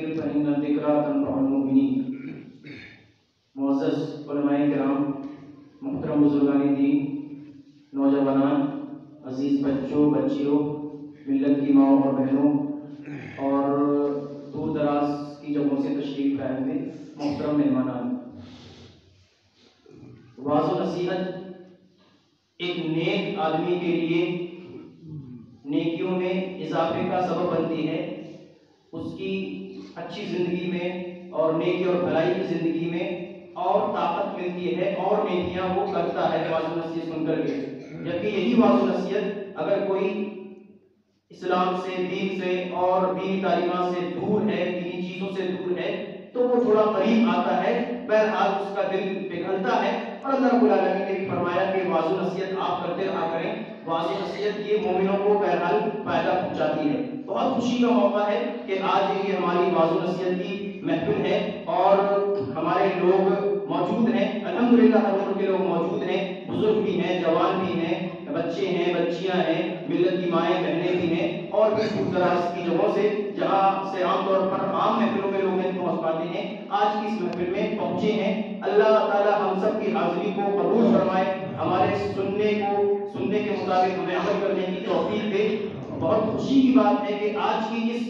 فذکر فإن الذکریٰ تنفع المؤمنین۔ معزز علماء کرام، محترم بزرگان دین، نوجوانان، عزیز بچوں بچیوں، ملت کی ماؤں اور بہنوں اور دور دراز کی جگہوں سے تشریف لائے ہوئے محترم مہمانان، واعظ و نصیحت ایک نیک آدمی کے لیے نیکیوں میں اضافے کا سبب بنتی ہے، اس کی اچھی زندگی میں اور نیکی اور بھلائی کی زندگی میں اور طاقت ملتی ہے اور نیکیاں وہ کرتا ہے واعظ و نصیحت سن کر کے۔ جبکہ یہی واعظ و نصیحت اگر کوئی اسلام سے، دین سے اور دینی تعلیمات سے دور ہے، دینی چیزوں سے دور ہے، تو وہ تھوڑا قریب آتا ہے، بہرحال اس کا دل پگھلتا ہے۔ اور اللہ رب العالمین نے بھی فرمایا کہ واعظ و نصیحت آپ کرتے رہا کریں، واعظ و نصیحت یہ مومنوں کو بہرحال فائدہ پہنچاتی ہے۔ بہت خوشی کا موقع ہے کہ آج یہ ہماری واعظ و نصیحت کی محفل ہے اور ہمارے لوگ موجود ہیں، الحمدللہ ہر عمر کے لوگ موجود ہیں، بزرگ بھی ہیں، جوان بھی ہیں، بچے ہیں، بچیاں ہیں، ملت کی مائیں بہنیں بھی ہیں، اور بھی دور دراز کی جگہوں سے جہاں سے عام طور پر عام محفلوں میں لوگ نہیں پہنچ پاتے ہیں، آج کی اس محفل میں پہنچے ہیں۔ اللہ تعالی ہم سب کی حاضری کو قبول فرمائے، ہمارے سننے کے مطابق ہمیں عمل کرنے کی توفیق دے۔ بہت خوشی کی بات ہے کہ آج کی اس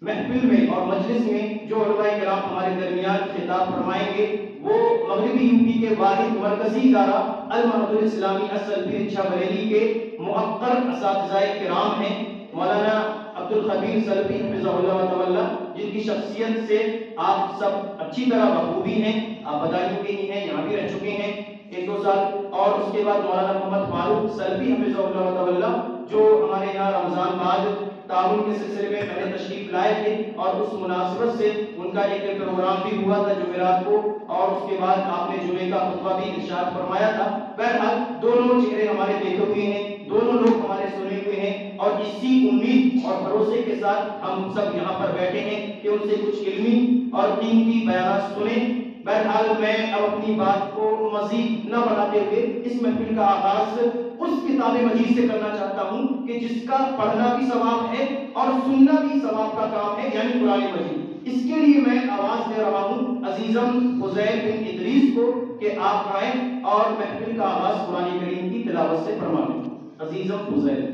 محفل میں اور مجلس میں جو علماء کرام ہمارے درمیان خطاب فرمائیں گے وہ مغربی یو پی کے واحد مرکزی ادارہ المعہد الاسلامی السلفی رچھا بریلی کے معقر اساتذہ کرام ہیں، مولانا عبد الخبیر سلفی حفظہ اللہ تعالی، جن کی شخصیت سے آپ سب اچھی طرح بخوبی ہیں، آپ بدایوں کے ہی ہیں، یہاں بھی رہ چکے ہیں 1-2 سال۔ اور اس کے بعد مولانا محمد فاروق سلفی حفظہ اللہ تعالی، جو ہمارے یہاں رمضان بعد تعاون کے سلسلے میں پہلے تشریف لائے تھے، اور اس مناسبت سے ان کا ایک پروگرام بھی ہوا تھا جمعرات کو، اور اس کے بعد آپ نے جمعے کا خطبہ بھی ارشاد فرمایا تھا۔ بہرحال دونوں چہرے ہمارے دیکھے ہوئے ہیں، دونوں لوگ ہمارے سنے ہوئے ہیں، اور اسی امید اور بھروسے کے ساتھ ہم سب یہاں پر بیٹھے ہیں کہ ان سے کچھ علمی اور قیمتی بیانات سنیں۔ بہرحال میں اب اپنی بات کو مزید نہ بڑھاتے ہوئے اس محفل کا آغاز اس کتاب مجید سے کرنا چاہتا ہوں کہ جس کا پڑھنا بھی ثواب ہے اور سننا بھی ثواب کا کام ہے، یعنی قرآن مجید۔ اس کے لیے میں آواز دے رہا ہوں عزیزم فضیل بن ادریس کو کہ آپ آئیں اور محفل کا آغاز قرآن کریم کی تلاوت سے فرمائیں۔ عزیزم فضیل۔